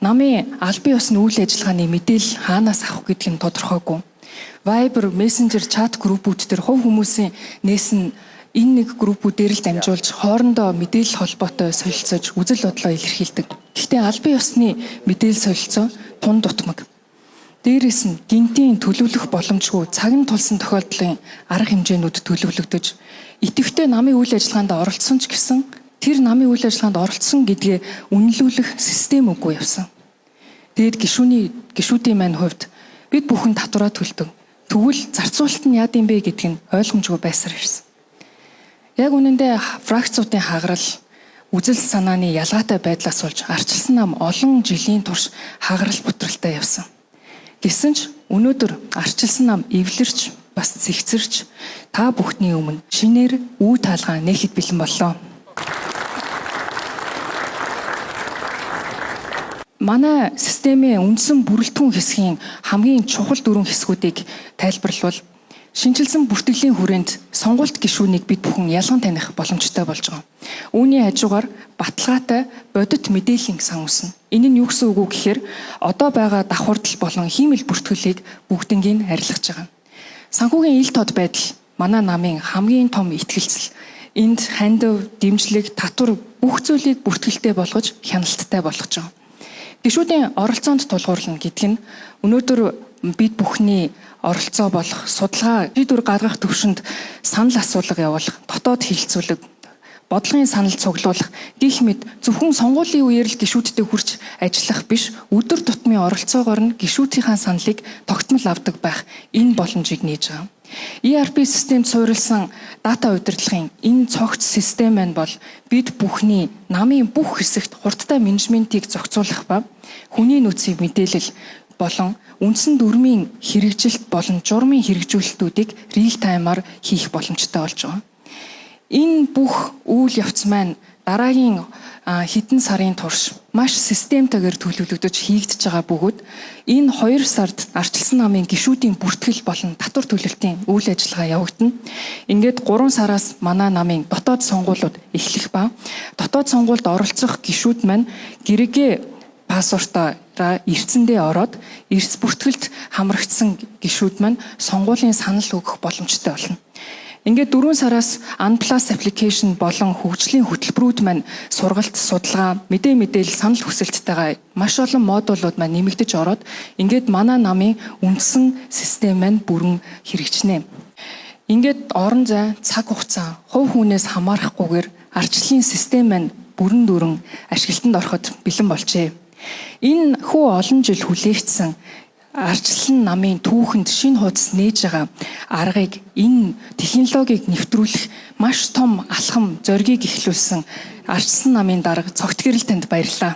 намын аль бие усны үйл ажиллагааны мэдээлэл хаанаас авах гэдг нь тодорхойгүй. Viber, Messenger, chat группүүд дээр хувь хүмүүсийн нээс нь энэ нэг группүүдээр л дамжуулж хоорондоо мэдээлэл холбоотой солилцож үзэл бодлоо илэрхийлдэг. Гэхдээ аль бие усны мэдээлэл солилцоо тун дутмаг. Дээрээс нь гинтийн төлөвлөх боломжгүй цаг нь тулсан тохиолдлын арга хэмжээнүүд төлөвлөгдөж, идэвхтэй намын үйл ажиллагаанд оролцсон ч гэсэн тэр намын үйл ажиллагаанд оролцсон гэдгээ үнэлүүлэх систем үгүй явсан. Тэгэд гишүүдийн маань хувьд бид бүхэн татвараа төлдөг. Тэгвэл зарцуулалт нь яад юм бэ гэдг нь ойлгомжгүй байсаар ирсэн. Яг үнэндээ фракцуудын хагарал үзэл санааны ялгаатай байдлаас болж арчилсан нам олон жилийн турш хагарал бутралтай явсан. Гэсэн ч өнөөдөр арчилсан нам эвлэрч бас зэгцэрч та бүхний өмнө шинээр үе таалгаа нээхэд бэлэн боллоо. Манай системийн үндсэн бүрэлдэхүүн хэсгийн хамгийн чухал дөрвөн хэсгүүдийг тайлбарлавал шинжилсэн бүртгэлийн хүрээнд сонгуульт гишүүнийг бид бүхэн ялган таних боломжтой болж байгаа. Үүний хажуугаар баталгаатай бодит мэдээллийн сан үснэ. Энэ нь юу гэсэн үг вэ гэхээр одоо байгаа давхурдал болон хиймэл бүртгэлийг бүгднийг арилгаж байгаа. Санхүүгийн ил тод байдал манай намын хамгийн том итгэлцэл. Энд хандив, дэмжлэг, татвар бүх зүйлийг бүртгэлтэй болгож хяналттай болгож байгаа. Гишүүдийн оролцоонд тулгуурлана гэдэг нь өнөөдөр бид бүхний оролцоо болох судалгаа шийдвэр гаргах төвшөнд санал асуулга явуулах, дотоод хилцүүлэг, бодлогын санал цуглуулах гэх мэт зөвхөн сонгуулийн үеэр л гишүүдтэй хүрч ажиллах биш, өдөр тутмын оролцоогоор нь гишүүдийнхээ саналыг тогтмол авдаг байх энэ боломжийг нээж байгаа. ERP системд суурилсан дата удирдлагын энэ цогц систем маань бол бид бүхний намын бүх хэсэгт хурдтай менежментийг зохицуулах ба хүний нөөцийн мэдээлэл болон үндсэн дүрмийн хэрэгжилт болон журмын хэрэгжүүлэлтүүдийг real time-аар хийх боломжтой болж байгаа. Энэ бүх үйл явц маань дараагийн хэдэн сарын турш маш системтэйгээр төлөвлөгдөж хийгдэж байгаа бөгөөд энэ 2 сард арчилсан намын гишүүдийн бүртгэл болон татвар төлөлтийн үйл ажиллагаа явагдана. Ингээд 3 сараас манай намын дотоод сонгуулиуд эхлэх ба дотоод сонгуульд оролцох гишүүд маань гэрээгээ пассвортаараа эрдсэндээ ороод эрс бүртгэлд хамрагдсан гишүүд маань сонгуулийн санал өгөх боломжтой болно. Ингээд 4 сараас Unplus application болон хөгжлийн хөтөлбөрүүд маань сургалт, судалгаа, мэдээлэл, санал хүсэлттайгаа маш олон модулууд маань нэмэгдэж ороод ингээд манай намын үндсэн систем маань бүрэн хэрэгжинэ. Ингээд орон зай, цаг хугацаа, хувь хүнээс хамаарахгүйгээр арчлалын систем маань бүрэн дүүрэн ашиглалтанд ороход бэлэн болжээ. Энэ хүү олон жил хүлээгдсэн арчилсан намын түүхэнд шинэ хуудас нээж байгаа аргыг энэ технологиг нэвтрүүлэх маш том алхам зоригийг эхлүүлсэн арчилсан намын дарга цогт гэрэл танд баярлалаа.